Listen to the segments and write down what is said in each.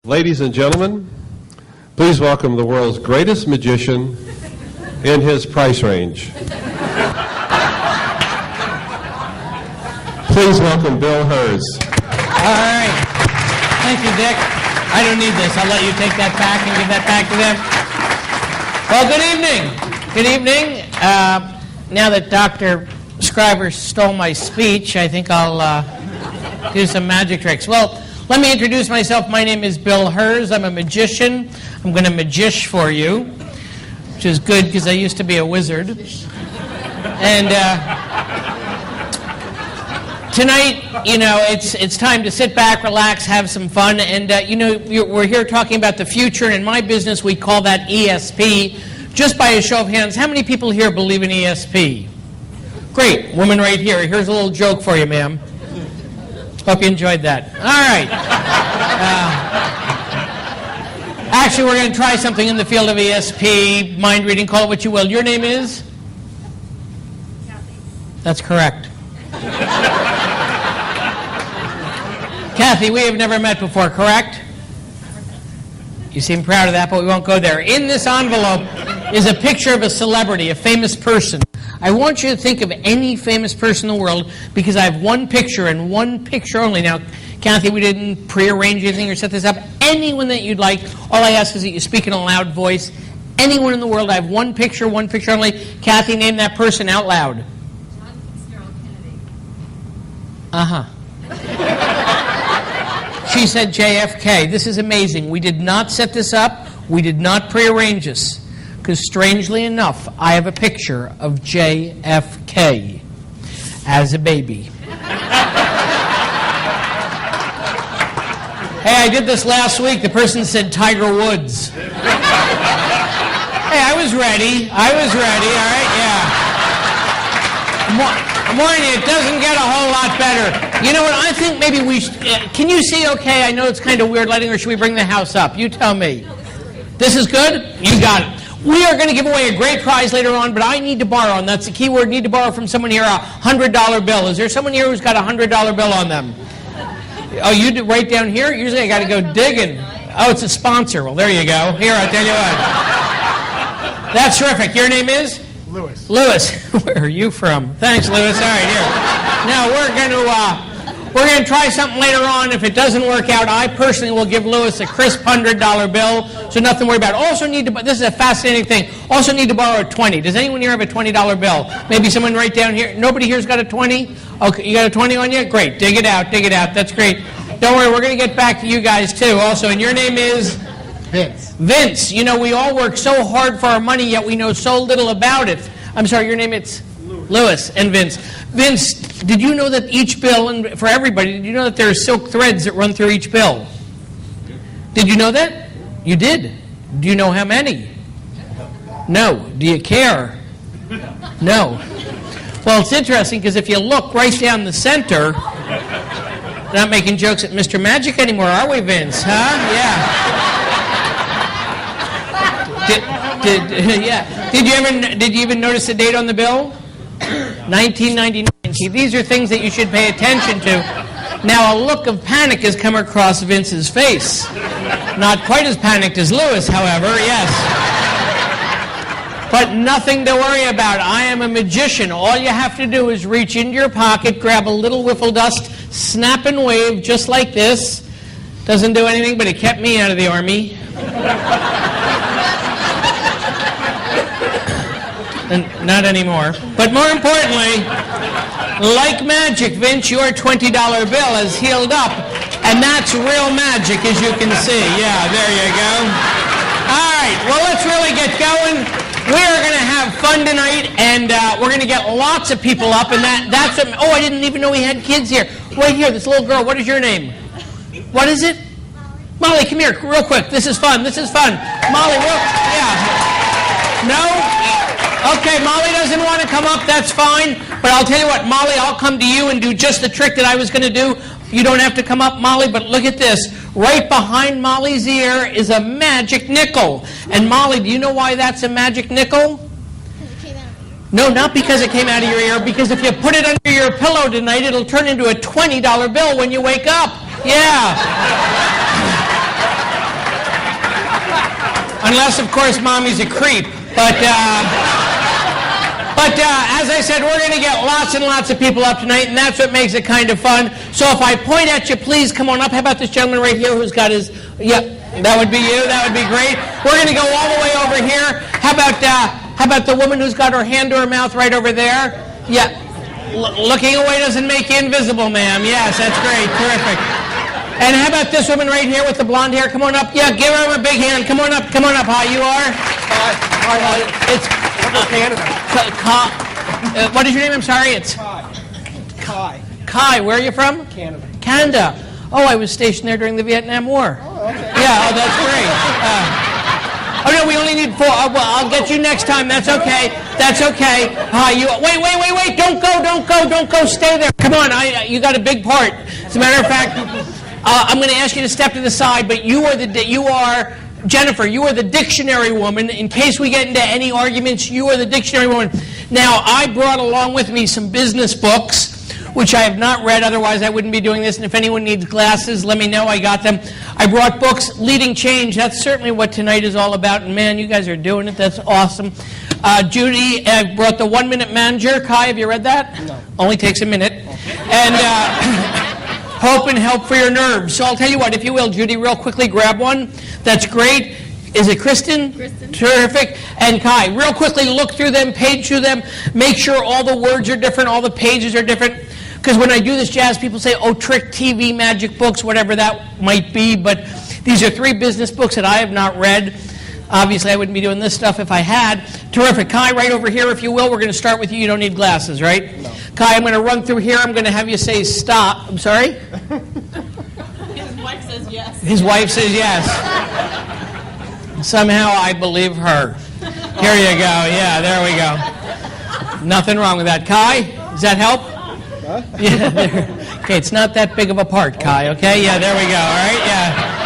Ladies and gentlemen, please welcome the world's greatest magician in his price range. Please welcome Bill Herz. All right. Thank you, Dick. I don't need this. I'll let you take that back and give that back to them. Well, good evening. Good evening. Now that Dr. Scriber stole my speech, I think I'll do some magic tricks. Well, let me introduce myself. My name is Bill Herz. I'm a magician. I'm going to magish for you, which is good because I used to be a wizard. And tonight, it's time to sit back, relax, have some fun. And, we're here talking about the future. And in my business, we call that ESP. Just by a show of hands, how many people here believe in ESP? Great. Woman right here. Here's a little joke for you, ma'am. Hope you enjoyed that. All right. Actually, we're going to try something in the field of ESP, mind reading, call it what you will. Your name is? Kathy. That's correct. Kathy, we have never met before, correct? You seem proud of that, but we won't go there. In this envelope is a picture of a celebrity, a famous person. I want you to think of any famous person in the world because I have one picture and one picture only. Now, Kathy, we didn't prearrange anything or set this up. Anyone that you'd like, all I ask is that you speak in a loud voice. Anyone in the world, I have one picture only. Kathy, name that person out loud. John Fitzgerald Kennedy. Uh-huh. She said JFK. This is amazing. We did not set this up. We did not prearrange this. Because strangely enough, I have a picture of JFK as a baby. Hey, I did this last week. The person said Tiger Woods. Hey, I was ready. All right, yeah. I'm warning you, it doesn't get a whole lot better. You know what, I think maybe we should... can you see okay? I know it's kind of weird lighting, or should we bring the house up? You tell me. This is good? You got it. We are going to give away a great prize later on, but I need to borrow, and that's the key word, need to borrow from someone here, a $100 bill. Is there someone here who's got a $100 bill on them? Oh, you do right down here? Usually I got to go digging. Oh, it's a sponsor. Well, there you go. Here, I'll tell you what. That's terrific. Your name is? Lewis. Lewis. Where are you from? Thanks, Lewis. All right, here. Now, we're going to try something later on. If it doesn't work out, I personally will give Lewis a crisp $100 bill, so nothing to worry about. Also need to, this is a fascinating thing, also need to borrow a 20. Does anyone here have a $20 bill? Maybe someone right down here. Nobody here's got a 20? Okay, you got a 20 on you? Great. Dig it out. That's great. Don't worry, we're going to get back to you guys too also. And your name is? Vince. Vince. You know, we all work so hard for our money, yet we know so little about it. I'm sorry, your name is? Lewis and Vince. Vince, did you know that each bill, and for everybody, did you know that there are silk threads that run through each bill? Did you know that? You did. Do you know how many? No. Do you care? No. Well, it's interesting because if you look right down the center, we're not making jokes at Mr. Magic anymore, are we, Vince? Huh? Yeah. Did you even notice the date on the bill? 1999. See, these are things that you should pay attention to. Now, a look of panic has come across Vince's face. Not quite as panicked as Lewis, however, yes. But nothing to worry about. I am a magician. All you have to do is reach into your pocket, grab a little whiffle dust, snap and wave, just like this. Doesn't do anything, but it kept me out of the Army. And not anymore. But more importantly, like magic, Vince, your $20 bill has healed up. And that's real magic, as you can see. Yeah, there you go. All right, well, let's really get going. We are going to have fun tonight, and we're going to get lots of people up. And that's what... Oh, I didn't even know we had kids here. Right here, this little girl. What is your name? What is it? Molly, come here, real quick. This is fun. Molly, yeah. No? Okay, Molly doesn't want to come up, that's fine. But I'll tell you what, Molly, I'll come to you and do just the trick that I was going to do. You don't have to come up, Molly, but look at this. Right behind Molly's ear is a magic nickel. And Molly, do you know why that's a magic nickel? No, not because it came out of your ear, because if you put it under your pillow tonight, it'll turn into a $20 bill when you wake up. Yeah. Unless, of course, Mommy's a creep. But as I said, we're going to get lots and lots of people up tonight, and that's what makes it kind of fun. So if I point at you, please come on up. How about this gentleman right here who's got his... Yep, that would be you. That would be great. We're going to go all the way over here. How about the woman who's got her hand to her mouth right over there? Yeah. Looking away doesn't make you invisible, ma'am. Yes, that's great. Terrific. And how about this woman right here with the blonde hair? Come on up. Yeah, give her a big hand. Come on up. Come on up. Hi, you are? Hi. It's Canada. what is your name? I'm sorry. It's Kai. Kai. Where are you from? Canada. Canada. Oh, I was stationed there during the Vietnam War. Oh, okay. Yeah, oh, that's great. Oh, no, we only need 4. Well, I'll get you next time. That's okay. That's okay. Wait. Don't go. Stay there. Come on. You got a big part. As a matter of fact, I'm going to ask you to step to the side, but you are Jennifer, you are the dictionary woman. In case we get into any arguments, you are the dictionary woman. Now, I brought along with me some business books, which I have not read, otherwise I wouldn't be doing this. And if anyone needs glasses, let me know. I got them. I brought books, Leading Change. That's certainly what tonight is all about. And man, you guys are doing it. That's awesome. Judy brought The 1 Minute Manager. Kai, have you read that? No. Only takes a minute. And Hope and Help for Your Nerves. So I'll tell you what, if you will, Judy, real quickly, grab one. That's great. Is it Kristen? Kristen. Terrific. And Kai, real quickly, look through them, page through them, make sure all the words are different, all the pages are different. Because when I do this jazz, people say, oh, trick TV, magic books, whatever that might be. But these are 3 business books that I have not read. Obviously, I wouldn't be doing this stuff if I had. Terrific. Kai, right over here, if you will. We're going to start with you. You don't need glasses, right? No. Kai, I'm going to run through here. I'm going to have you say stop. I'm sorry? His wife says yes. His wife says yes. Somehow I believe her. Here you go. Yeah, there we go. Nothing wrong with that. Kai, does that help? Huh? Yeah. Okay, it's not that big of a part, Kai, okay? Yeah, there we go. All right, yeah.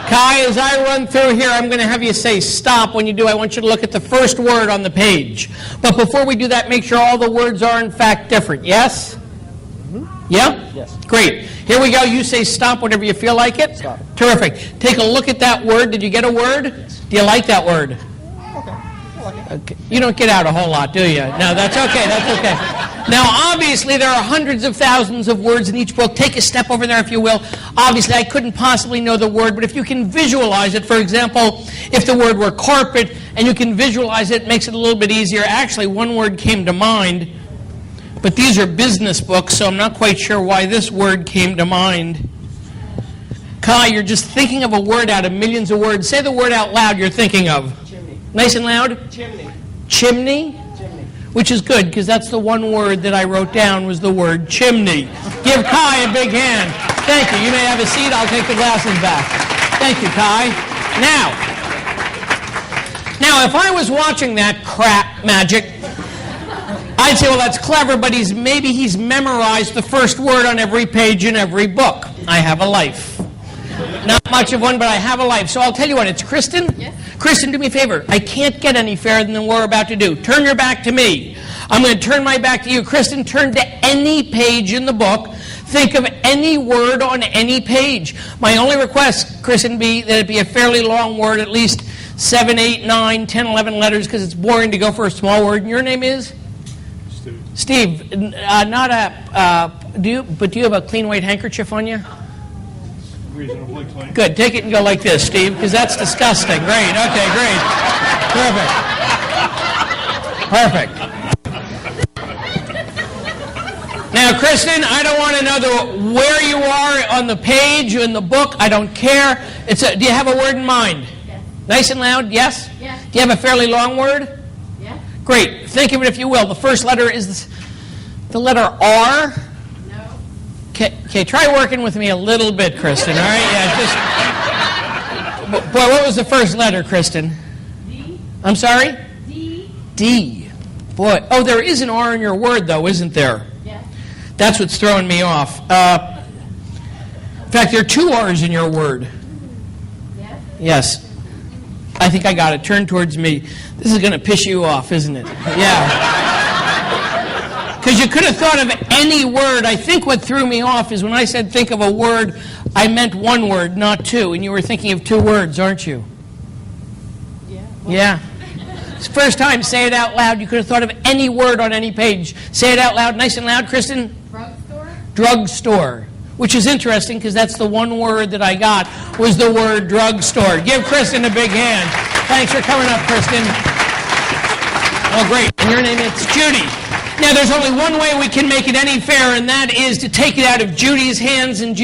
Kai, as I run through here, I'm going to have you say stop. When you do, I want you to look at the first word on the page. But before we do that, make sure all the words are, in fact, different. Yes? Yeah? Yes. Great. Here we go. You say stop whenever you feel like it. Stop. Terrific. Take a look at that word. Did you get a word? Yes. Do you like that word? Okay. I like it. Okay. You don't get out a whole lot, do you? No, that's okay. That's okay. Now, obviously, there are hundreds of thousands of words in each book. Take a step over there, if you will. Obviously, I couldn't possibly know the word, but if you can visualize it, for example, if the word were carpet, and you can visualize it, it makes it a little bit easier. Actually, one word came to mind, but these are business books, so I'm not quite sure why this word came to mind. Kai, you're just thinking of a word out of millions of words. Say the word out loud you're thinking of. Chimney. Nice and loud. Chimney. Chimney? Chimney. Which is good, because that's the one word that I wrote down was the word chimney. Give Kai a big hand. Thank you. You may have a seat. I'll take the glasses back. Thank you, Kai. Now, if I was watching that crap magic, I'd say, well, that's clever, but maybe he's memorized the first word on every page in every book. I have a life. Not much of one, but I have a life. So I'll tell you what, it's Kristen. Yes. Kristen, do me a favor. I can't get any fairer than we're about to do. Turn your back to me. I'm going to turn my back to you. Kristen, turn to any page in the book. Think of any word on any page. My only request, Kristen, be that it be a fairly long word, at least 7, 8, 9, 10, 11 letters, because it's boring to go for a small word. And your name is? Steve. Do you have a clean white handkerchief on you? Reasonably clean. Good. Take it and go like this, Steve, because that's disgusting. Great. Okay, great. Perfect. Now, Kristen, I don't want to know where you are on the page or in the book. I don't care. Do you have a word in mind? Yes. Nice and loud, yes? Yes. Do you have a fairly long word? Yes. Great. Think of it if you will. The first letter is the letter R. No. Okay, try working with me a little bit, Kristen, all right? Yeah, just... Boy, what was the first letter, Kristen? D. I'm sorry? D. D. Boy, oh, there is an R in your word, though, isn't there? Yes. That's what's throwing me off. In fact, there are 2 R's in your word. Yes. Yes. I think I got it. Turn towards me. This is going to piss you off, isn't it? Yeah. Because you could have thought of any word. I think what threw me off is when I said think of a word, I meant one word, not 2. And you were thinking of 2 words, aren't you? Yes. Yeah. It's the first time, say it out loud. You could have thought of any word on any page. Say it out loud, nice and loud, Kristen. Drugstore? Drugstore. Which is interesting because that's the one word that I got was the word drugstore. Give Kristen a big hand. Thanks for coming up, Kristen. Oh, great. And your name is Judy. Now, there's only one way we can make it any fairer, and that is to take it out of Judy's hands and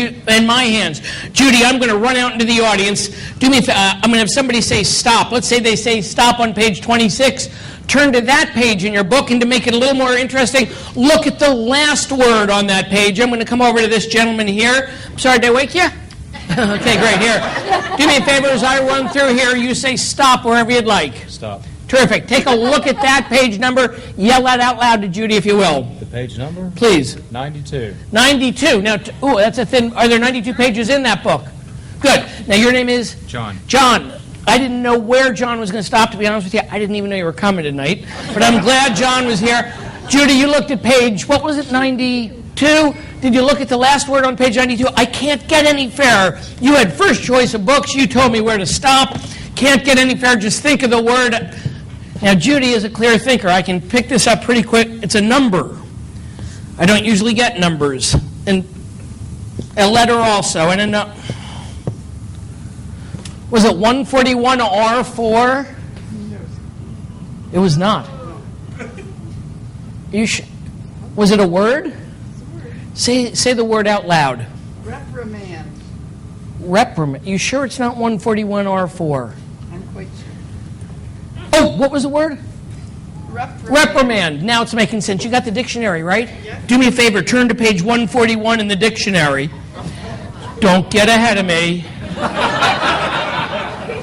my hands. Judy, I'm going to run out into the audience. Do me. I'm going to have somebody say stop. Let's say they say stop on page 26. Turn to that page in your book, and to make it a little more interesting, look at the last word on that page. I'm going to come over to this gentleman here. I'm sorry, did I wake you? Okay, great. Here. Do me a favor as I run through here. You say stop wherever you'd like. Stop. Terrific. Take a look at that page number. Yell that out loud to Judy, if you will. The page number? Please. 92. 92. Now, ooh, that's a thin. Are there 92 pages in that book? Good. Now, your name is? John. John. I didn't know where John was going to stop, to be honest with you. I didn't even know you were coming tonight. But I'm glad John was here. Judy, you looked at page, what was it, 92? Did you look at the last word on page 92? I can't get any fairer. You had first choice of books. You told me where to stop. Can't get any fairer. Just think of the word. Now, Judy is a clear thinker. I can pick this up pretty quick. It's a number. I don't usually get numbers. And a letter also. And a was it 141R4? It was not. Was it a word? Say the word out loud. Reprimand. Reprimand. You sure it's not 141R4? I'm quite sure. Oh, what was the word? Reprimand. Reprimand. Now it's making sense. You got the dictionary, right? Do me a favor. Turn to page 141 in the dictionary. Don't get ahead of me.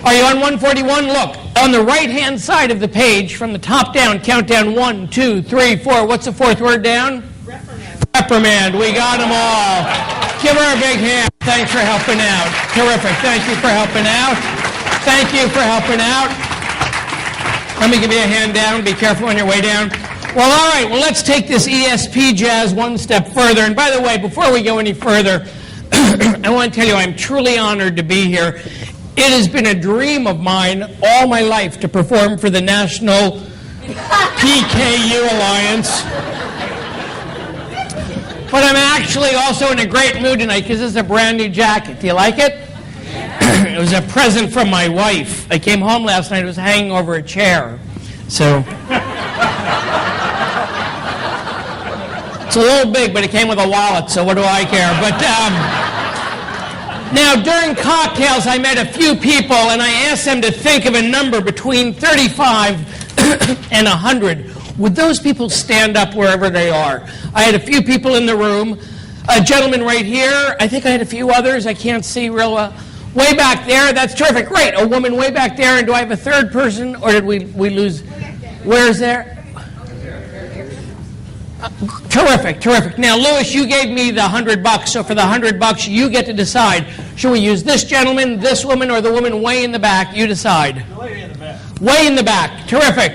Are you on 141? Look, on the right-hand side of the page, from the top down, count down 1, 2, 3, 4. What's the fourth word down? Reprimand. Reprimand. We got them all. Give her a big hand. Thanks for helping out. Terrific. Thank you for helping out. Thank you for helping out. Let me give you a hand down. Be careful on your way down. Well, all right. Well, let's take this ESP jazz one step further. And by the way, before we go any further, I want to tell you I'm truly honored to be here. It has been a dream of mine all my life to perform for the National PKU Alliance. But I'm actually also in a great mood tonight because this is a brand new jacket. Do you like it? It was a present from my wife. I came home last night. It was hanging over a chair. So it's a little big, but it came with a wallet, so what do I care? But now, during cocktails, I met a few people, and I asked them to think of a number between 35 and 100. Would those people stand up wherever they are? I had a few people in the room. A gentleman right here. I think I had a few others. I can't see real well. Way back there. That's terrific. Great. A woman way back there. And do I have a third person, or did we lose? Where's there? Terrific, terrific. Now, Louis, you gave me the $100, so for the $100, you get to decide. Should we use this gentleman, this woman, or the woman way in the back? You decide. The lady in the back. Way in the back. Terrific.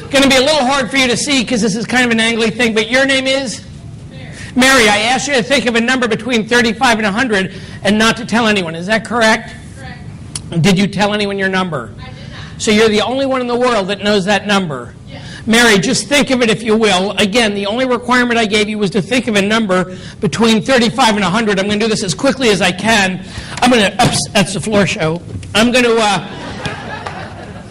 Going to be a little hard for you to see because this is kind of an angly thing, but your name is? Mary. I asked you to think of a number between 35 and 100 and not to tell anyone. Is that correct? Correct. Did you tell anyone your number? I did not. So you're the only one in the world that knows that number. Yes. Mary, just think of it if you will. Again, the only requirement I gave you was to think of a number between 35 and 100. I'm going to do this as quickly as I can. I'm going to, oops, that's the floor show. I'm going to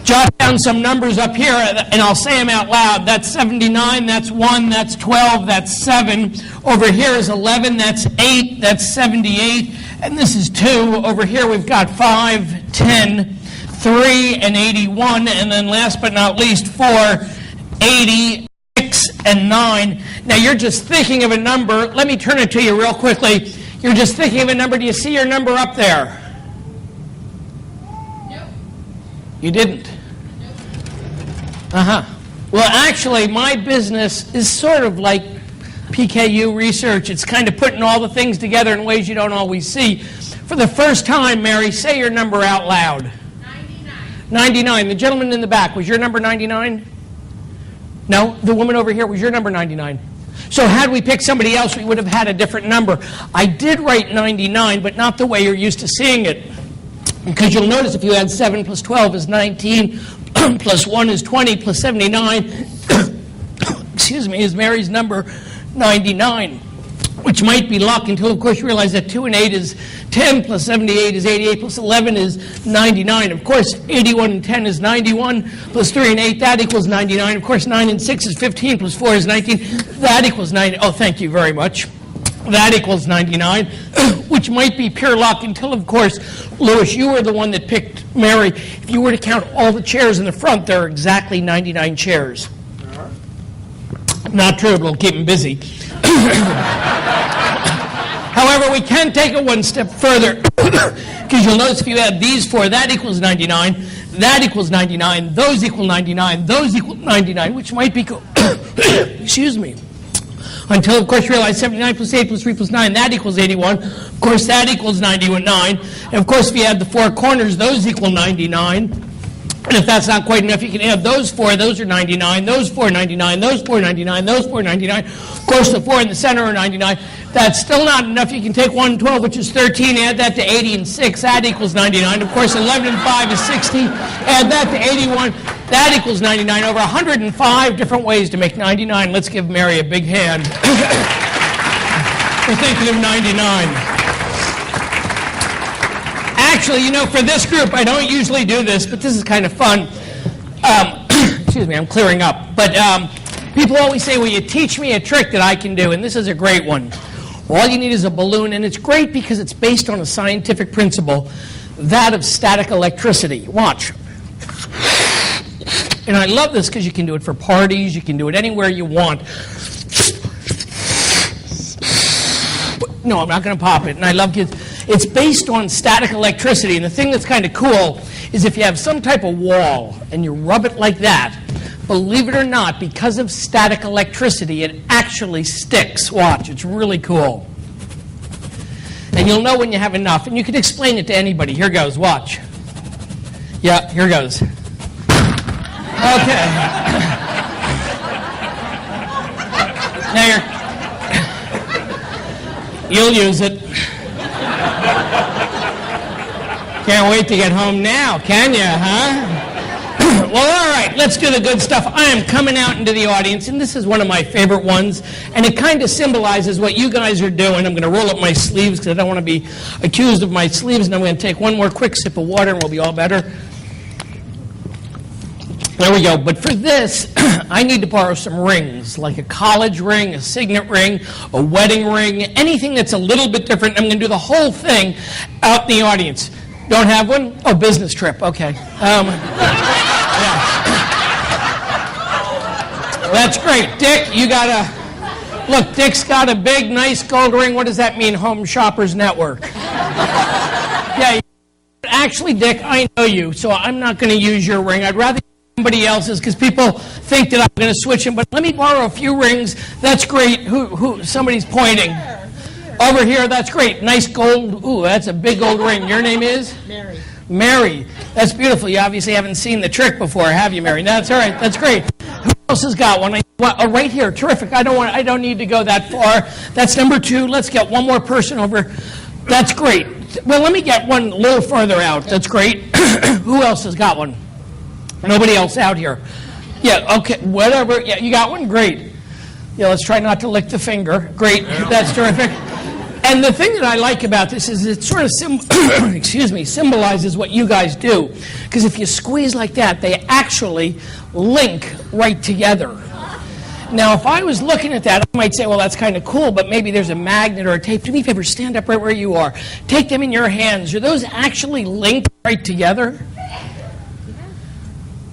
jot down some numbers up here, and I'll say them out loud. That's 79, that's 1, that's 12, that's 7. Over here is 11, that's 8, that's 78, and this is 2. Over here we've got 5, 10, 3, and 81, and then last but not least 4, 80, 6, and 9. Now you're just thinking of a number. Let me turn it to you real quickly. You're just thinking of a number. Do you see your number up there? Nope. You didn't? Uh-huh. Well, actually, my business is sort of like PKU research. It's kind of putting all the things together in ways you don't always see. For the first time, Mary, say your number out loud. 99. 99. The gentleman in the back, was your number 99? No? The woman over here, was your number 99? So had we picked somebody else, we would have had a different number. I did write 99, but not the way you're used to seeing it. Because you'll notice if you add 7 plus 12 is 19, plus 1 is 20, plus 79, excuse me, is Mary's number 99, which might be luck until, of course, you realize that 2 and 8 is 10, plus 78 is 88, plus 11 is 99. Of course, 81 and 10 is 91, plus 3 and 8, that equals 99. Of course, 9 and 6 is 15, plus 4 is 19, that equals 90. Oh, thank you very much. That equals 99, which might be pure luck until, of course, Louis, you were the one that picked Mary. If you were to count all the chairs in the front, there are exactly 99 chairs. Not true, but it'll keep them busy. However, we can take it one step further, because you'll notice if you add these 4, that equals 99, that equals 99, those equal 99, those equal 99, which might be, excuse me, until, of course, you realize 79 plus 8 plus 3 plus 9, that equals 81. Of course, that equals 91, 9. And, of course, if you add the 4 corners, those equal 99. And if that's not quite enough, you can add those 4. Those are 99. Those 4 are 99. Those 4 are 99. Those 4 are 99. Of course, the 4 in the center are 99. That's still not enough. You can take 1 and 12, which is 13. Add that to 80 and 6. That equals 99. Of course, 11 and 5 is 60. Add that to 81. That equals 99. Over 105 different ways to make 99. Let's give Mary a big hand for thinking of 99. Actually, you know, for this group, I don't usually do this, but this is kind of fun. Excuse me, I'm clearing up. But people always say, will you teach me a trick that I can do? And this is a great one. All you need is a balloon, and it's great because it's based on a scientific principle, that of static electricity. Watch. And I love this because you can do it for parties, you can do it anywhere you want. No, I'm not going to pop it. And I love kids. It's based on static electricity. And the thing that's kind of cool is if you have some type of wall and you rub it like that, believe it or not, because of static electricity, it actually sticks. Watch, it's really cool. And you'll know when you have enough. And you can explain it to anybody. Here goes, watch. Yeah, here goes. Okay. Now you'll use it. Can't wait to get home now, can you, huh? Well, all right, let's do the good stuff. I am coming out into the audience, and this is one of my favorite ones, and it kind of symbolizes what you guys are doing. I'm going to roll up my sleeves because I don't want to be accused of my sleeves, and I'm going to take one more quick sip of water, and we'll be all better. There we go. But for this, I need to borrow some rings, like a college ring, a signet ring, a wedding ring, anything that's a little bit different. I'm going to do the whole thing out in the audience. Don't have one? Oh, business trip. Okay. Yeah. That's great. Dick, you got a... Look, Dick's got a big, nice gold ring. What does that mean, Home Shoppers Network? Yeah. Actually, Dick, I know you, so I'm not going to use your ring. I'd rather somebody else's because people think that I'm going to switch them. But let me borrow a few rings. That's great. Who? Somebody's pointing. Over here, that's great. Nice gold. Ooh, that's a big gold ring. Your name is? Mary. Mary. That's beautiful. You obviously haven't seen the trick before, have you, Mary? That's all right. That's great. Who else has got one? Oh, right here. Terrific. I don't need to go that far. That's number 2. Let's get one more person over. That's great. Well, let me get one a little further out. That's great. Who else has got one? Nobody else out here. Yeah, okay, whatever. Yeah, you got one? Great. Yeah, let's try not to lick the finger. Great. That's terrific. And the thing that I like about this is it sort of symbolizes what you guys do. Because if you squeeze like that, they actually link right together. Now, if I was looking at that, I might say, well, that's kind of cool, but maybe there's a magnet or a tape. Do me a favor, stand up right where you are. Take them in your hands. Are those actually linked right together?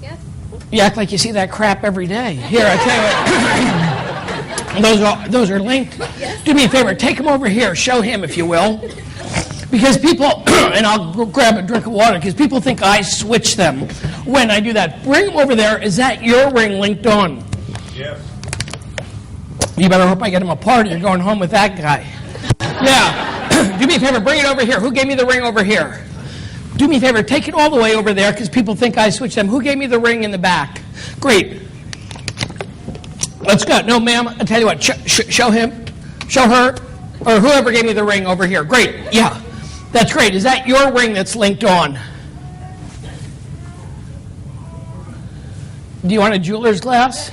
Yes. You act like you see that crap every day. Here, I tell you what. Those are linked. Do me a favor, take them over here. Show him, if you will. Because people, and I'll go grab a drink of water, because people think I switch them when I do that. Bring them over there. Is that your ring linked on? Yes. You better hope I get them apart. You're going home with that guy. Yeah. Do me a favor, bring it over here. Who gave me the ring over here? Do me a favor, take it all the way over there, because people think I switch them. Who gave me the ring in the back? Great. Let's go. No, ma'am. I'll tell you what. Show him. Show her. Or whoever gave me the ring over here. Great. Yeah. That's great. Is that your ring that's linked on? Do you want a jeweler's glass?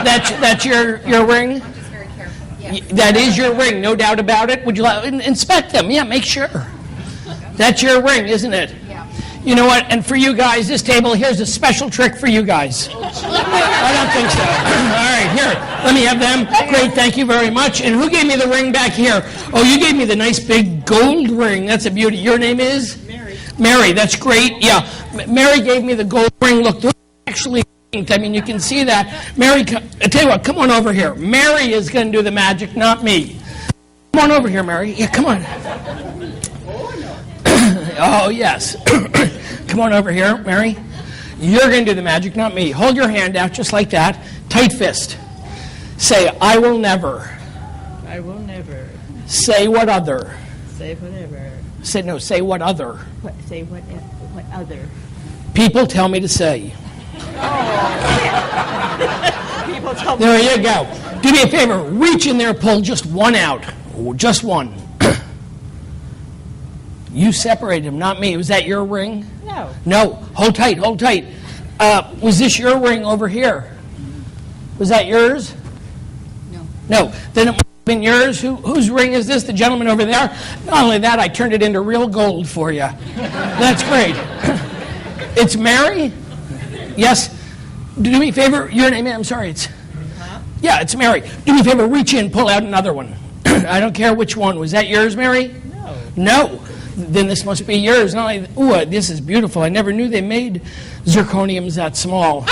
That's your ring? Just very careful. Yeah. That is your ring, no doubt about it. Would you like inspect them? Yeah, make sure. That's your ring, isn't it? Yeah. You know what? And for you guys, this table, here's a special trick for you guys. I don't think so. All right, here. Let me have them. Great, thank you very much. And who gave me the ring back here? Oh, you gave me the nice big gold ring. That's a beauty. Your name is? Mary. Mary, that's great. Yeah. Mary gave me the gold ring. Look, those are actually linked. I mean, you can see that. Mary, I tell you what, come on over here. Mary is going to do the magic, not me. Come on over here, Mary. Yeah, come on. Oh, yes. Come on over here, Mary. You're going to do the magic, not me. Hold your hand out just like that. Tight fist. Say, I will never. I will never Say what other. say whatever. Say what other. Say what other. People tell me to say. People tell me. There you go. Do me a favor. Reach in there, pull just one out. Just one. You separated him, not me. Was that your ring? No. No. Hold tight, hold tight. Was this your ring over here? Was that yours? No. No. Then it must have been yours. Whose ring is this? The gentleman over there? Not only that, I turned it into real gold for you. That's great. It's Mary? Yes. Do me a favor. Your name, I'm sorry. Yeah, it's Mary. Do me a favor. Reach in, pull out another one. I don't care which one. Was that yours, Mary? No. No. Then this must be yours. Not only, ooh, this is beautiful. I never knew they made zirconiums that small.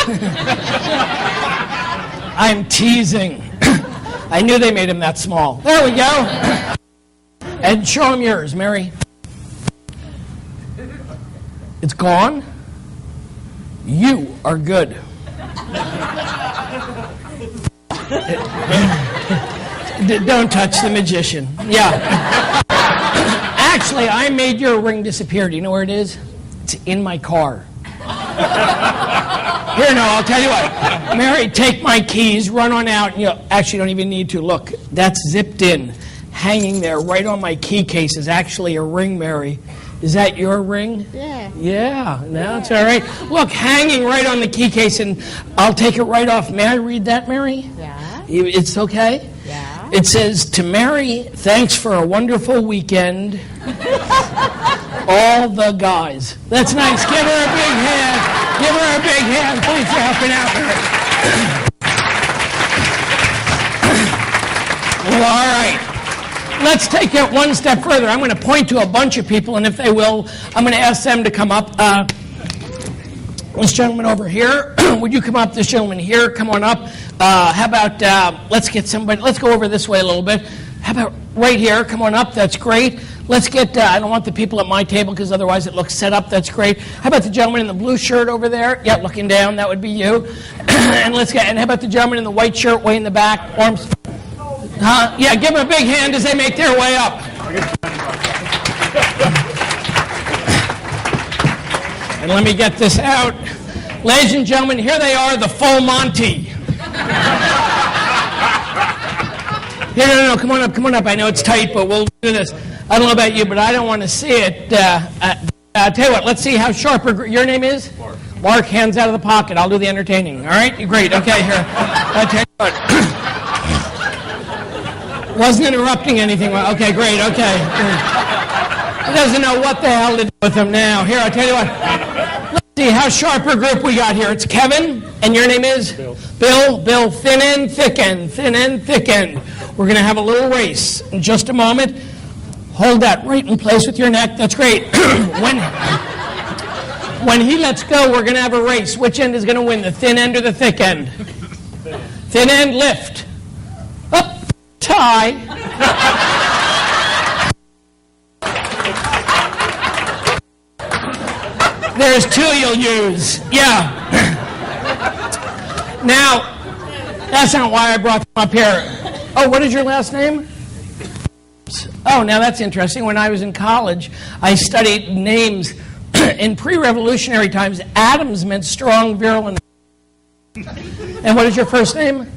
I'm teasing. I knew they made them that small. There we go. And show them yours, Mary. It's gone? You are good. Don't touch the magician. Yeah. Actually, I made your ring disappear. Do you know where it is? It's in my car. Here, no, I'll tell you what. Mary, take my keys, run on out. And you actually don't even need to. Look, that's zipped in, hanging there right on my key case is actually a ring, Mary. Is that your ring? Yeah. Yeah, no, it's all right. Look, hanging right on the key case, and I'll take it right off. May I read that, Mary? Yeah. It's okay? Yeah. It says, to Mary, thanks for a wonderful weekend. All the guys. That's nice. Give her a big hand. Give her a big hand, please, for helping out, Mary. Well, all right. Let's take it one step further. I'm going to point to a bunch of people, and if they will, I'm going to ask them to come up. This gentleman over here, would you come up? This gentleman here, come on up. How about, let's get somebody, let's go over this way a little bit. How about right here? Come on up. That's great. Let's get, I don't want the people at my table because otherwise it looks set up. That's great. How about the gentleman in the blue shirt over there? Yeah, looking down. That would be you. And how about the gentleman in the white shirt way in the back? Arms. Yeah, give them a big hand as they make their way up. And let me get this out. Ladies and gentlemen, here they are, the full Monty. Here, no, come on up. I know it's tight, but we'll do this. I don't know about you, but I don't want to see it. I'll tell you what, let's see how sharp your name is? Mark. Mark, hands out of the pocket. I'll do the entertaining. All right? Great. Okay, here. I'll tell you what. Wasn't interrupting anything. Okay, great. Okay. He doesn't know what the hell to do with him now. Here, I'll tell you what. Let's see how sharp a group we got here. It's Kevin, and your name is? Bill. Bill, thin end, thick end, thin end, thick end. We're going to have a little race in just a moment. Hold that right in place with your neck. That's great. When he lets go, we're going to have a race. Which end is going to win, the thin end or the thick end? Thin end, lift. Up, tie. There's two you'll use. Yeah. Now, that's not why I brought them up here. Oh, what is your last name? Oh, now that's interesting. When I was in college, I studied names. In pre-revolutionary times, Adams meant strong, virulent. And what is your first name?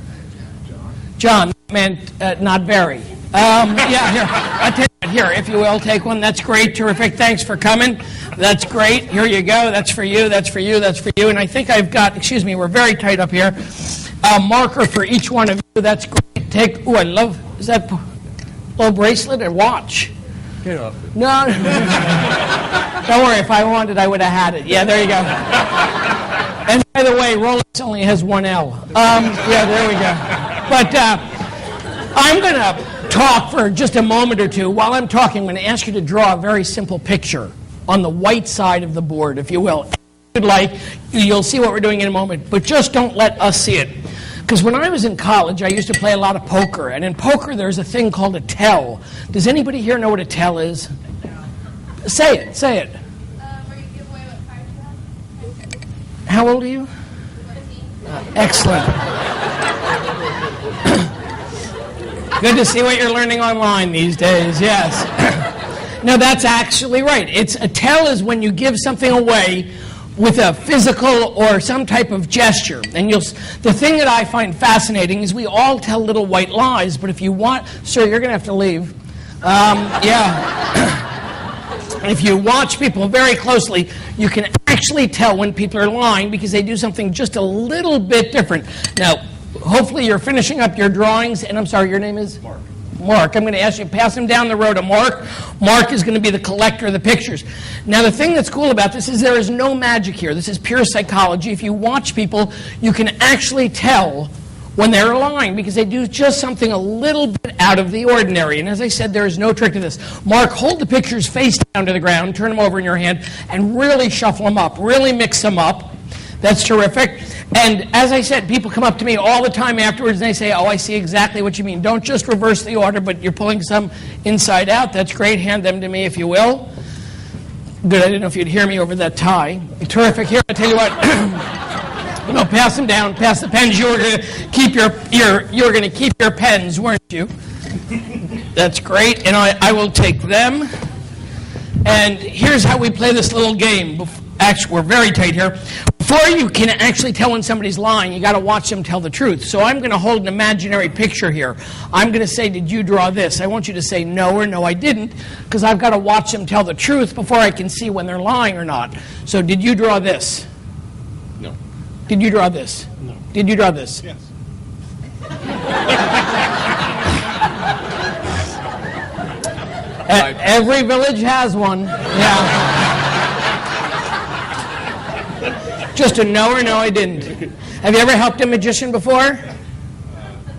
John. John meant not very. Yeah, here. I tell you, here, if you will, take one. That's great, terrific. Thanks for coming. That's great. Here you go. That's for you. That's for you. That's for you. And I think I've got. Excuse me. We're very tight up here. A marker for each one of you. That's great. Take. Oh, I love. Is that little bracelet or watch? Get off. No. Don't worry. If I wanted, I would have had it. Yeah. There you go. And by the way, Rolex only has one L. Yeah. There we go. But I'm going to talk for just a moment or two. While I'm talking, I'm going to ask you to draw a very simple picture on the white side of the board, if you will. If you'd like, you'll see what we're doing in a moment, but just don't let us see it. Because when I was in college, I used to play a lot of poker, and in poker there's a thing called a tell. Does anybody here know what a tell is? Say it, say it. Where you give away what card you have? How old are you? Excellent. Good to see what you're learning online these days, yes. No, that's actually right. A tell is when you give something away with a physical or some type of gesture. And the thing that I find fascinating is we all tell little white lies, but if you want, sir, you're going to have to leave. Yeah. If you watch people very closely, you can actually tell when people are lying because they do something just a little bit different. Now, hopefully you're finishing up your drawings, and I'm sorry, your name is? Mark. Mark, I'm going to ask you to pass him down the road to Mark. Mark is going to be the collector of the pictures. Now, the thing that's cool about this is there is no magic here. This is pure psychology. If you watch people, you can actually tell when they're lying because they do just something a little bit out of the ordinary. And as I said, there is no trick to this. Mark, hold the pictures face down to the ground, turn them over in your hand, and really shuffle them up, really mix them up. That's terrific. And as I said, people come up to me all the time afterwards and they say, oh, I see exactly what you mean. Don't just reverse the order, but you're pulling some inside out. That's great. Hand them to me if you will. Good. I didn't know if you'd hear me over that tie. Terrific. Here, I'll tell you what. No, pass them down. Pass the pens. You were going to keep your pens, weren't you? That's great. And I will take them. And here's how we play this little game. Actually, we're very tight here. Before you can actually tell when somebody's lying, you got to watch them tell the truth. So I'm going to hold an imaginary picture here. I'm going to say, did you draw this? I want you to say no or no, I didn't, because I've got to watch them tell the truth before I can see when they're lying or not. So did you draw this? No. Did you draw this? No. Did you draw this? Yes. Every village has one. Yeah. Just a no or no, I didn't. Have you ever helped a magician before?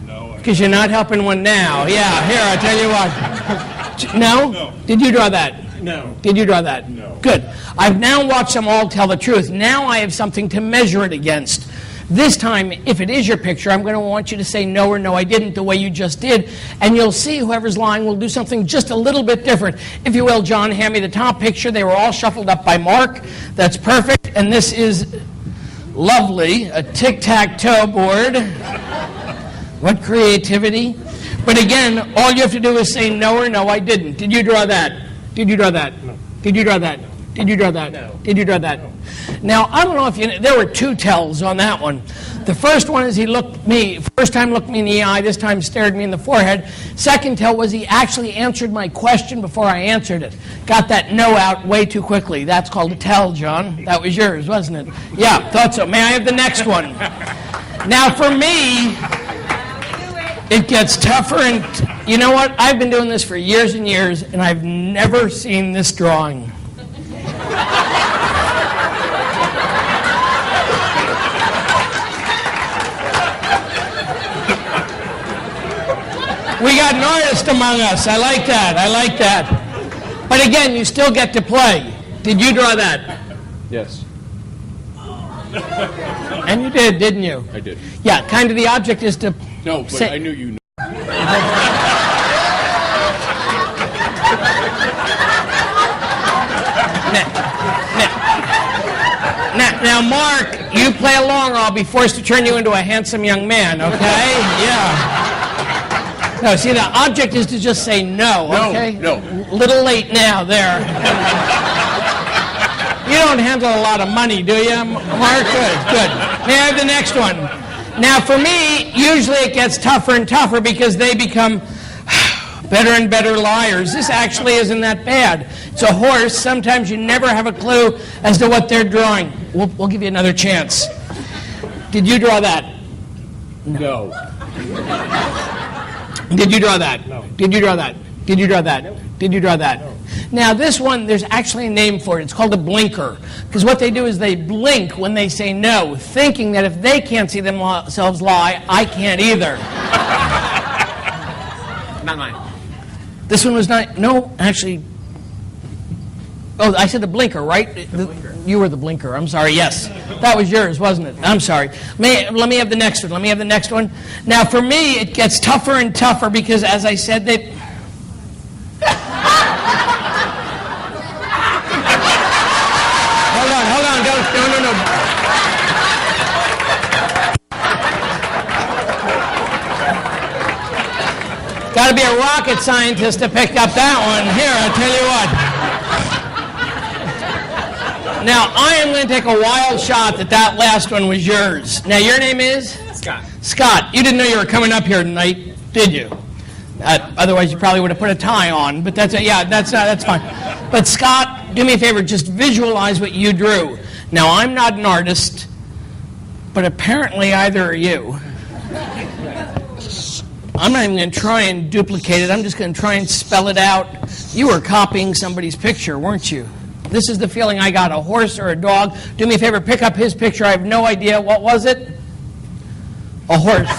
No. Because you're not helping one now. Yeah, here, I'll tell you what. No? No. Did you draw that? No. Did you draw that? No. Good. I've now watched them all tell the truth. Now I have something to measure it against. This time, if it is your picture, I'm going to want you to say no or no, I didn't, the way you just did. And you'll see whoever's lying will do something just a little bit different. If you will, John, hand me the top picture. They were all shuffled up by Mark. That's perfect. And this is lovely, a tic-tac-toe board. What creativity. But again, all you have to do is say no or no, I didn't. Did you draw that? Did you draw that? No. Did you draw that? Did you draw that? No. Did you draw that? No. Now, I don't know if you know, there were two tells on that one. The first one is first time looked me in the eye, this time stared me in the forehead. Second tell was he actually answered my question before I answered it. Got that no out way too quickly. That's called a tell, John. That was yours, wasn't it? Yeah, thought so. May I have the next one? Now, for me, it gets tougher, and you know what? I've been doing this for years and years, and I've never seen this drawing. We got an artist among us. I like that. I like that. But again, you still get to play. Did you draw that? Yes. And you did, didn't you? I did. Yeah, kind of the object is to No, but say... I knew you. Now, Mark, you play along or I'll be forced to turn you into a handsome young man, okay? Yeah. No, see, the object is to just say no, okay? No. Little late now, there. You don't handle a lot of money, do you, Mark? Good. May I have the next one? Now, for me, usually it gets tougher and tougher because they become Better and better liars. This actually isn't that bad. It's a horse. Sometimes you never have a clue as to what they're drawing. We'll give you another chance. Did you draw that? No. Did you draw that? No. Did you draw that? Did you draw that? Did you draw that? Now, this one, there's actually a name for it. It's called a blinker. Because what they do is they blink when they say no, thinking that if they can't see themselves lie, I can't either. Not mine. This one was not, no, actually, oh, I said the blinker, right? You were the blinker, I'm sorry, yes. That was yours, wasn't it? I'm sorry. Let me have the next one, let me have the next one. Now, for me, it gets tougher and tougher because, as I said, they... Hold on, no. Got to be a rocket scientist to pick up that one. Here, I'll tell you what. Now, I am going to take a wild shot that last one was yours. Now, your name is? Scott. Scott. You didn't know you were coming up here tonight, did you? Otherwise, you probably would have put a tie on. But that's fine. But Scott, do me a favor. Just visualize what you drew. Now, I'm not an artist, but apparently either are you. I'm not even going to try and duplicate it. I'm just going to try and spell it out. You were copying somebody's picture, weren't you? This is the feeling I got. A horse or a dog. Do me a favor. Pick up his picture. I have no idea. What was it? A horse.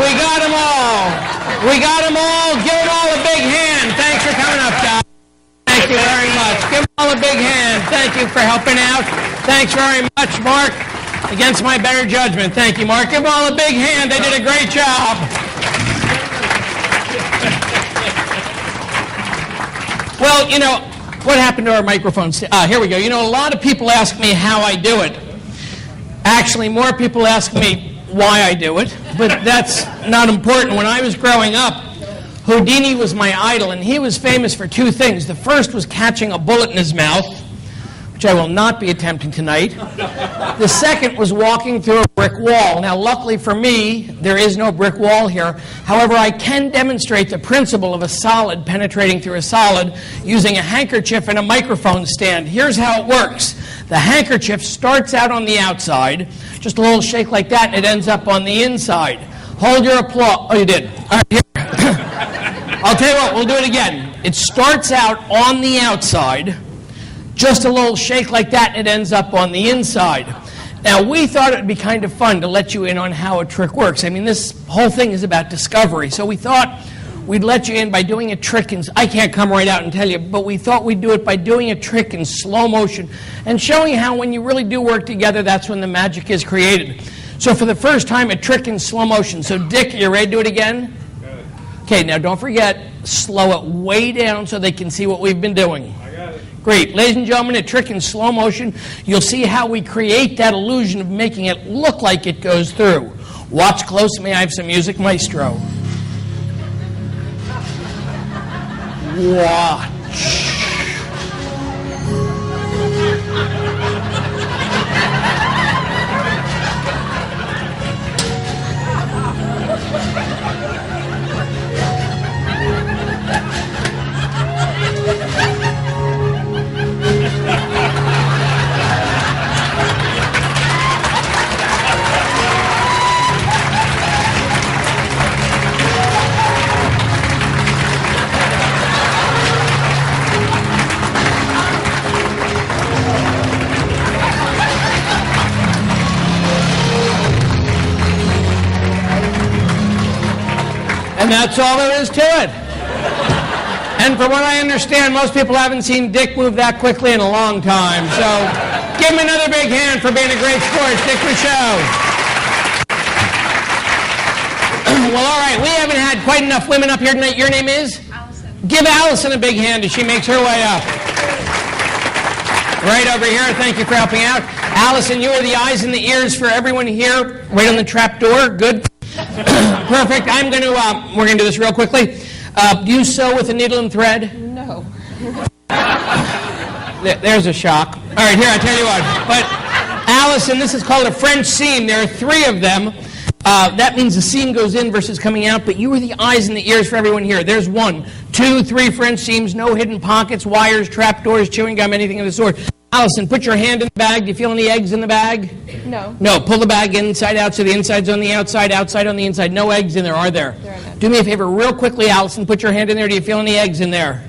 We got them all. We got them all. Give them all a big hand. Thanks for coming up, guys. Thank you very much. Give them all a big hand. Thank you for helping out. Thanks very much, Mark. Against my better judgment. Thank you, Mark. Give them all a big hand. They did a great job. Well, you know, what happened to our microphones? Here we go. You know, a lot of people ask me how I do it. Actually, more people ask me why I do it, but that's not important. When I was growing up, Houdini was my idol, and he was famous for two things. The first was catching a bullet in his mouth, which I will not be attempting tonight. The second was walking through a brick wall. Now, luckily for me, there is no brick wall here. However, I can demonstrate the principle of a solid penetrating through a solid using a handkerchief and a microphone stand. Here's how it works. The handkerchief starts out on the outside, just a little shake like that, and it ends up on the inside. Hold your applause. Oh, you did. All right, here. I'll tell you what, we'll do it again. It starts out on the outside, just a little shake like that, and it ends up on the inside. Now, we thought it would be kind of fun to let you in on how a trick works. I mean, this whole thing is about discovery. So we thought we'd let you in by doing a trick. I can't come right out and tell you, but we thought we'd do it by doing a trick in slow motion and showing how when you really do work together, that's when the magic is created. So for the first time, a trick in slow motion. So, Dick, are you ready to do it again? Okay, now don't forget, slow it way down so they can see what we've been doing. I got it. Great. Ladies and gentlemen, a trick in slow motion. You'll see how we create that illusion of making it look like it goes through. Watch close. May I have some music, maestro? Watch. And that's all there is to it. And from what I understand, most people haven't seen Dick move that quickly in a long time. So give him another big hand for being a great sport, Dick Michaud. Well, all right, we haven't had quite enough women up here tonight. Your name is? Allison. Give Allison a big hand as she makes her way up. Right over here. Thank you for helping out. Allison, you are the eyes and the ears for everyone here, right on the trap door. Good. Perfect. We're going to do this real quickly. Do you sew with a needle and thread? No. There's a shock. All right, here, I tell you what. But, Allison, this is called a French seam. There are 3 of them. That means the seam goes in versus coming out, but you are the eyes and the ears for everyone here. There's 1, 2, 3 French seams, no hidden pockets, wires, trapdoors, chewing gum, anything of the sort. Allison, put your hand in the bag. Do you feel any eggs in the bag? No. No, pull the bag inside out so the inside's on the outside, outside on the inside. No eggs in there, are there? There are none. Do me a favor real quickly, Allison. Put your hand in there. Do you feel any eggs in there?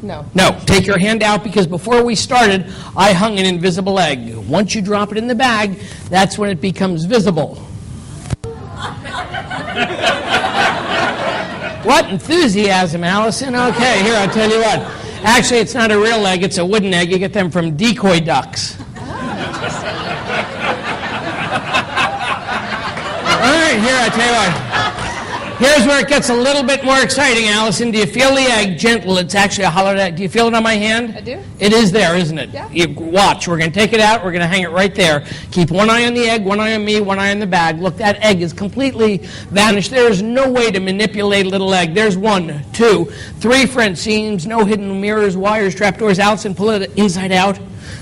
No. No. Take your hand out because before we started, I hung an invisible egg. Once you drop it in the bag, that's when it becomes visible. What enthusiasm, Allison. Okay, here, I'll tell you what. Actually, it's not a real egg. It's a wooden egg. You get them from decoy ducks. All right, here, I tell you what. Here's where it gets a little bit more exciting, Allison. Do you feel the egg? Gentle. It's actually a hollowed egg. Do you feel it on my hand? I do. It is there, isn't it? Yeah. Watch. We're going to take it out. We're going to hang it right there. Keep one eye on the egg, one eye on me, one eye on the bag. Look, that egg is completely vanished. There is no way to manipulate a little egg. There's 1, 2, 3 French seams, no hidden mirrors, wires, trapdoors. Allison, pull it inside out.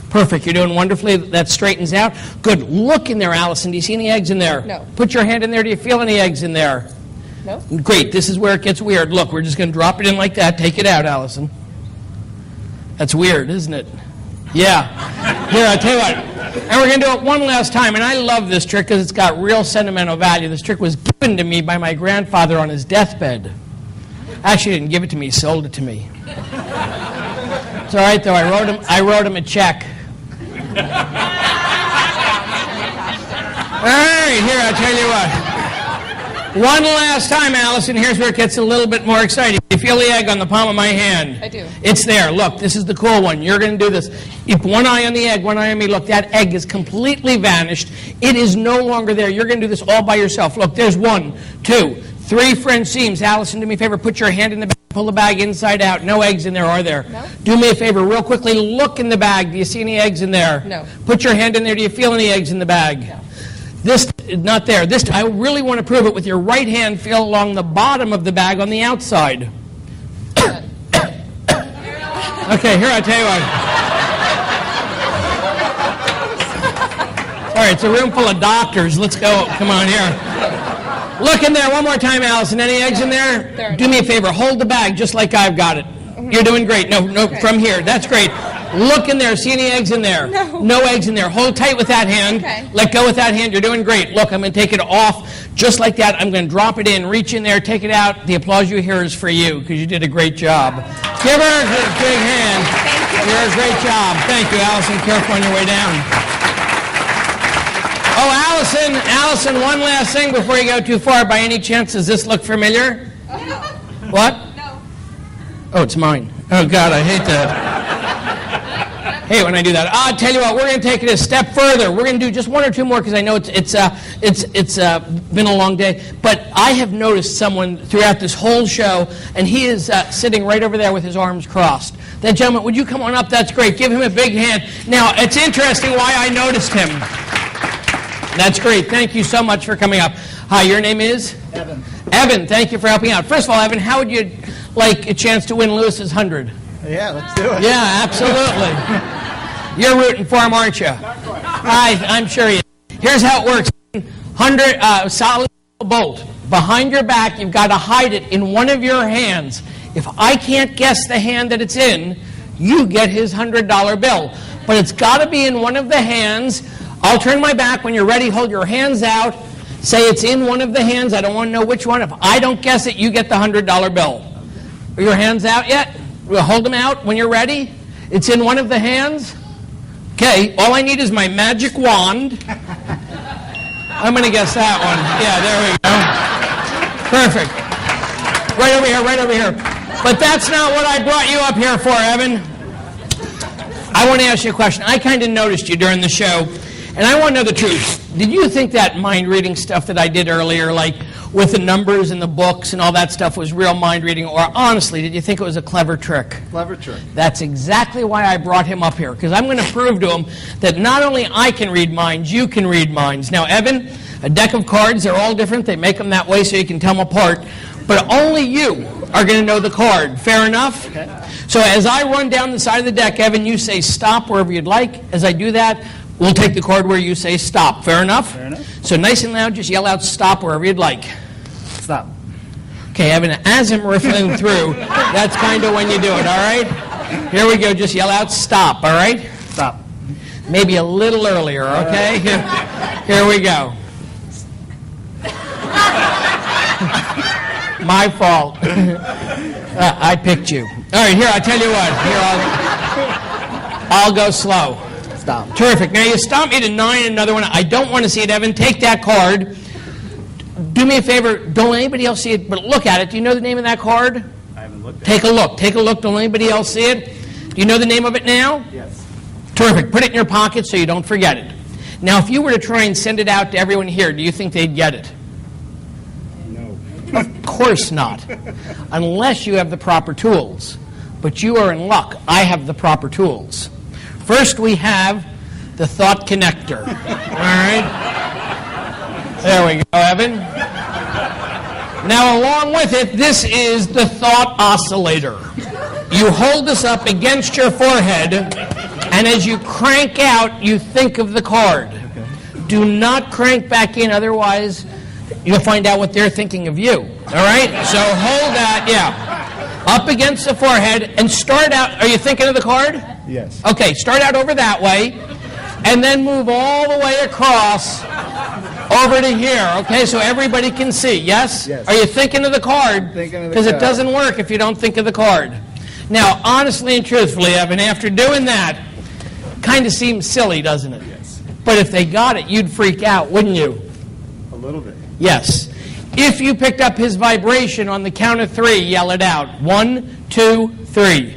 Perfect. You're doing wonderfully. That straightens out. Good. Look in there, Allison. Do you see any eggs in there? No. Put your hand in there. Do you feel any eggs in there? No. Great. This is where it gets weird. Look, we're just going to drop it in like that. Take it out, Allison. That's weird, isn't it? Yeah. Here, I'll tell you what. And we're going to do it one last time. And I love this trick because it's got real sentimental value. This trick was given to me by my grandfather on his deathbed. Actually, he didn't give it to me. He sold it to me. It's all right, though. I wrote him a check. All right, here, I'll tell you what. One last time, Allison. Here's where it gets a little bit more exciting. You feel the egg on the palm of my hand? I do. It's there. Look, this is the cool one. You're going to do this. Keep one eye on the egg, one eye on me. Look, that egg is completely vanished. It is no longer there. You're going to do this all by yourself. Look, there's 1, 2, 3 French seams. Allison, do me a favor. Put your hand in the bag. Pull the bag inside out. No eggs in there, are there? No. Do me a favor, real quickly. Look in the bag. Do you see any eggs in there? No. Put your hand in there. Do you feel any eggs in the bag? No. This, not there. This, I really want to prove it with your right hand. Feel along the bottom of the bag on the outside. Okay, here, I'll tell you what. All right, it's a room full of doctors. Let's go. Come on here. Look in there one more time, Allison. Any eggs in there? There are Do me a favor. Hold the bag just like I've got it. You're doing great. No, from here. That's great. Look in there. See any eggs in there? No. No eggs in there. Hold tight with that hand. Okay. Let go with that hand. You're doing great. Look, I'm going to take it off just like that. I'm going to drop it in. Reach in there. Take it out. The applause you hear is for you because you did a great job. Give her a big hand. Thank you. You're a great job. Thank you, Allison. Careful on your way down. Oh, Allison, one last thing before you go too far. By any chance, does this look familiar? What? No. Oh, it's mine. Oh, God, I hate that. Hate when I do that. I'll tell you what, we're going to take it a step further. We're going to do just 1 or 2 more because I know it's been a long day. But I have noticed someone throughout this whole show, and he is sitting right over there with his arms crossed. That gentleman, would you come on up? That's great. Give him a big hand. Now, it's interesting why I noticed him. That's great. Thank you so much for coming up. Hi, your name is? Evan. Evan, thank you for helping out. First of all, Evan, how would you like a chance to win Lewis's 100? Yeah, let's do it. Yeah, absolutely. You're rooting for him, aren't you? I'm sure you. Here's how it works. 100 solid bolt. Behind your back, you've got to hide it in one of your hands. If I can't guess the hand that it's in, you get his $100 bill. But it's got to be in one of the hands. I'll turn my back. When you're ready, hold your hands out. Say it's in one of the hands. I don't want to know which one. If I don't guess it, you get the $100 bill. Are your hands out yet? We'll hold them out when you're ready. It's in one of the hands. Okay, all I need is my magic wand. I'm going to guess that one. Yeah, there we go. Perfect. Right over here, right over here. But that's not what I brought you up here for, Evan. I want to ask you a question. I kind of noticed you during the show, and I want to know the truth. Did you think that mind-reading stuff that I did earlier, like with the numbers and the books and all that stuff, was real mind-reading? Or honestly, did you think it was a clever trick? Clever trick. That's exactly why I brought him up here, because I'm going to prove to him that not only I can read minds, you can read minds. Now, Evan, a deck of cards, they're all different. They make them that way so you can tell them apart. But only you are going to know the card. Fair enough? Okay. So as I run down the side of the deck, Evan, you say stop wherever you'd like. As I do that, We'll take the chord where you say stop. Fair enough? Fair enough. So nice and loud, just yell out stop wherever you'd like. Stop. Okay, Evan, as I'm riffling through, that's kind of when you do it, all right? Here we go, just yell out stop, all right? Stop. Maybe a little earlier, okay? Here we go. My fault. I picked you. All right, here, I'll tell you what. Here, I'll go slow. Stop. Terrific. Now, you stop me to 9, another one. I don't want to see it, Evan. Take that card. Do me a favor. Don't let anybody else see it, but look at it. Do you know the name of that card? I haven't looked at Take a look. Take a look. Don't let anybody else see it. Do you know the name of it now? it. Yes. Terrific. Put it in your pocket so you don't forget it. Now, if you were to try and send it out to everyone here, do you think they'd get it? No. Of course not. Unless you have the proper tools. But you are in luck. I have the proper tools. First, we have the thought connector. All right? There we go, Evan. Now, along with it, this is the thought oscillator. You hold this up against your forehead, and as you crank out, you think of the card. Do not crank back in, otherwise you'll find out what they're thinking of you. All right? So hold that, up against the forehead, and start out. Are you thinking of the card? Yes. Okay, start out over that way, and then move all the way across over to here, okay, so everybody can see, yes? Yes. Are you thinking of the card? Thinking of the Because it card. doesn't work if you don't think of the card. Now, honestly and truthfully, Evan, after doing that, kind of seems silly, doesn't it? Yes. But if they got it, you'd freak out, wouldn't you? A little bit. Yes. If you picked up his vibration on the count of 3, yell it out. 1, 2, 3.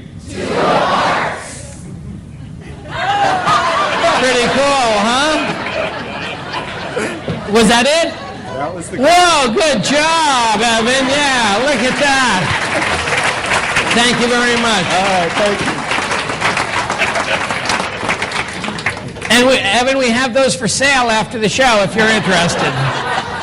Pretty cool, huh? Was that it? That was the. Whoa, good job, Evan. Yeah, look at that. Thank you very much. All right. Thank you. And Evan, we have those for sale after the show if you're interested.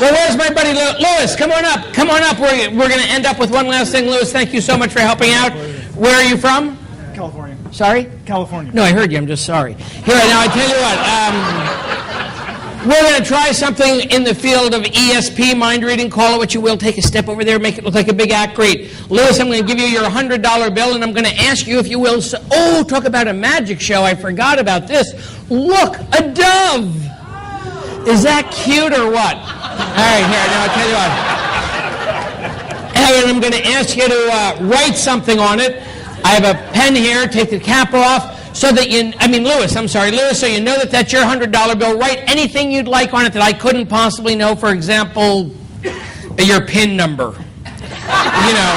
Well, where's my buddy Lewis? Come on up. Come on up. We're going to end up with one last thing. Lewis, thank you so much for helping out. Where are you from? California. Sorry? California. No, I heard you. I'm just sorry. Here, now, I tell you what. We're going to try something in the field of ESP, mind reading. Call it what you will. Take a step over there. Make it look like a big act. Great. Lewis, I'm going to give you your $100 bill, and I'm going to ask you if you will. Talk about a magic show. I forgot about this. Look, a dove. Is that cute or what? All right, here. Now, I'll tell you what. Evan, I'm going to ask you to write something on it. I have a pen here. Take the cap off. So that Lewis, so you know that that's your $100 bill. Write anything you'd like on it that I couldn't possibly know. For example, your PIN number. You know,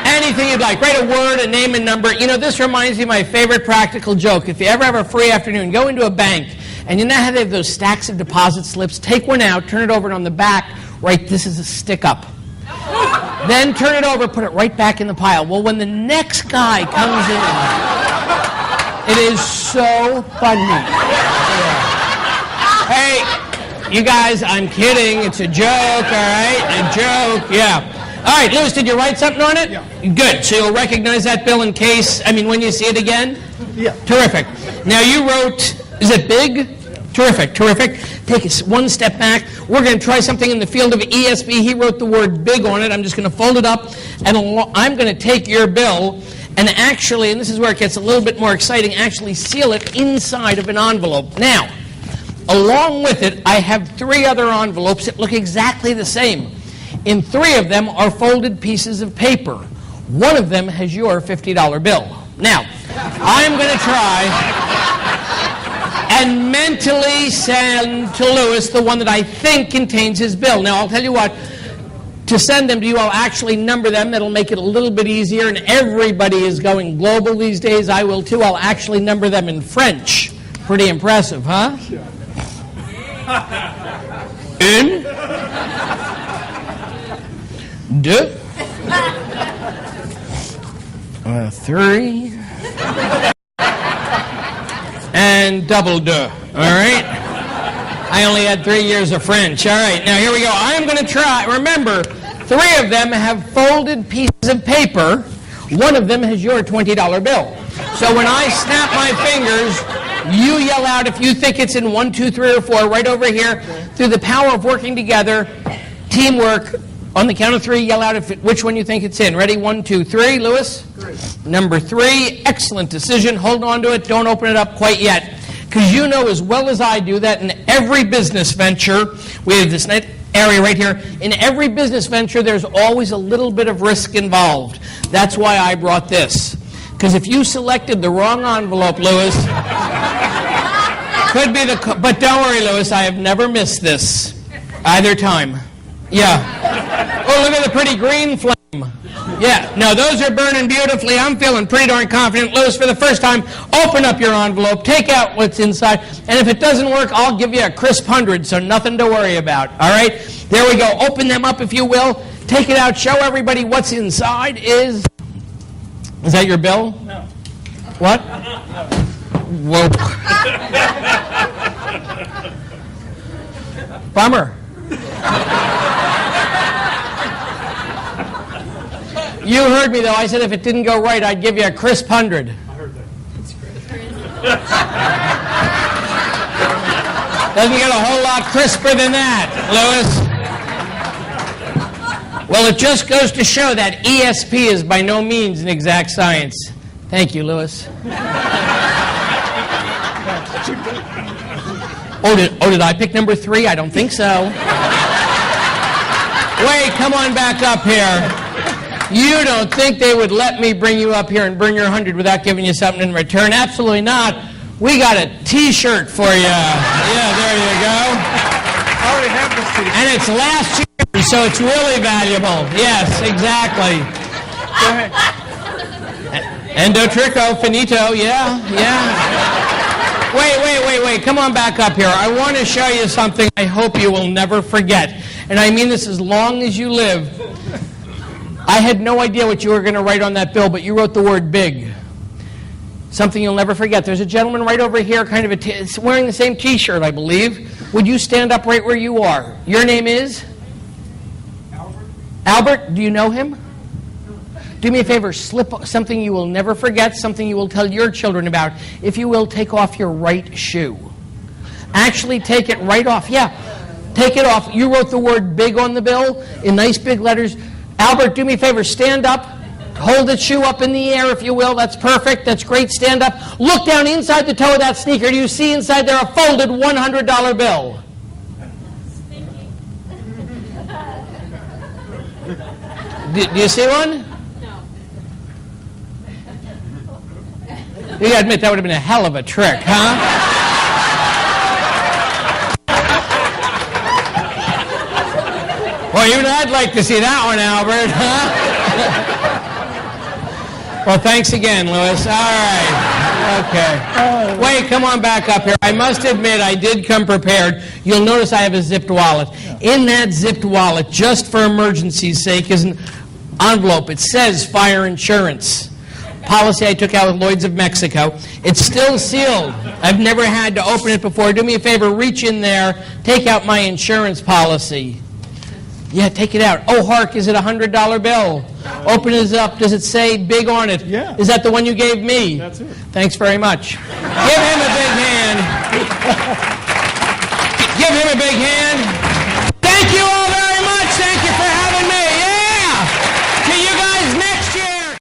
anything you'd like. Write a word, a name, and number. You know, this reminds me of my favorite practical joke. If you ever have a free afternoon, go into a bank, and you know how they have those stacks of deposit slips? Take one out, turn it over, and on the back, write, "This is a stick-up." Then turn it over, put it right back in the pile. Well, when the next guy comes in, it is so funny. Hey, you guys, I'm kidding. It's a joke, all right? A joke, yeah. All right, Lewis, did you write something on it? Yeah. Good. So you'll recognize that bill in case, when you see it again? Yeah. Terrific. Now you wrote, is it big? Terrific, terrific. Take one step back. We're going to try something in the field of ESP. He wrote the word big on it. I'm just going to fold it up, and I'm going to take your bill and actually, and this is where it gets a little bit more exciting, actually seal it inside of an envelope. Now, along with it, I have 3 other envelopes that look exactly the same. In 3 of them are folded pieces of paper. One of them has your $50 bill. Now, I'm going to try and mentally send to Lewis the one that I think contains his bill. Now, I'll tell you what, to send them to you, I'll actually number them. That'll make it a little bit easier, and everybody is going global these days. I will too. I'll actually number them in French. Pretty impressive, huh? Une, deux, 3, and double deux. All right? I only had 3 years of French. All right, now here we go. I'm going to try. Remember, 3 of them have folded pieces of paper. One of them has your $20 bill. So when I snap my fingers, You yell out if you think it's in 1, 2, 3, or 4, right over here. Through the power of working together, teamwork, on the count of 3, yell out which one you think it's in. Ready? 1, 2, 3. Lewis? 3. Number 3. Excellent decision. Hold on to it. Don't open it up quite yet. Because you know as well as I do that in every business venture, we have this area right here. In every business venture, there's always a little bit of risk involved. That's why I brought this. Because if you selected the wrong envelope, Lewis, could be the... But don't worry, Lewis, I have never missed this. Either time. Yeah. Oh, look at the pretty green flame. Yeah. No, those are burning beautifully. I'm feeling pretty darn confident. Lewis, for the first time, open up your envelope, take out what's inside, and if it doesn't work, I'll give you a crisp 100, so nothing to worry about. All right? There we go. Open them up, if you will. Take it out. Show everybody what's inside is... Is that your bill? No. What? Whoa. Bummer. You heard me, though. I said if it didn't go right, I'd give you a crisp 100. I heard that. Doesn't get a whole lot crisper than that, Lewis. Well, it just goes to show that ESP is by no means an exact science. Thank you, Lewis. Did I pick number 3? I don't think so. Wait, come on back up here. You don't think they would let me bring you up here and bring your 100 without giving you something in return? Absolutely not. We got a T-shirt for you. Yeah, there you go. I already have this T-shirt. And it's last year, so it's really valuable. Yes, exactly. Go ahead. Endo trico, finito, yeah. Wait. Come on back up here. I want to show you something I hope you will never forget. And I mean this as long as you live. I had no idea what you were going to write on that bill, but you wrote the word big. Something you'll never forget. There's a gentleman right over here, wearing the same T-shirt, I believe. Would you stand up right where you are? Your name is? Albert. Albert, do you know him? Do me a favor, slip something you will never forget, something you will tell your children about. If you will, take off your right shoe. Actually, take it right off. Yeah, take it off. You wrote the word big on the bill in nice big letters. Albert, do me a favor, stand up. Hold the shoe up in the air, if you will. That's perfect. That's great. Stand up. Look down inside the toe of that sneaker. Do you see inside there a folded $100 bill? Do you see one? No. You gotta admit, that would have been a hell of a trick, huh? Well, even I'd like to see that one, Albert, huh? Well, thanks again, Lewis. All right. Okay. Wait, come on back up here. I must admit, I did come prepared. You'll notice I have a zipped wallet. In that zipped wallet, just for emergency's sake, is an envelope. It says fire insurance. Policy I took out with Lloyd's of Mexico. It's still sealed. I've never had to open it before. Do me a favor, reach in there, take out my insurance policy. Yeah, take it out. Oh, hark, is it a $100 bill? Open it up. Does it say big on it? Yeah. Is that the one you gave me? That's it. Thanks very much. Give him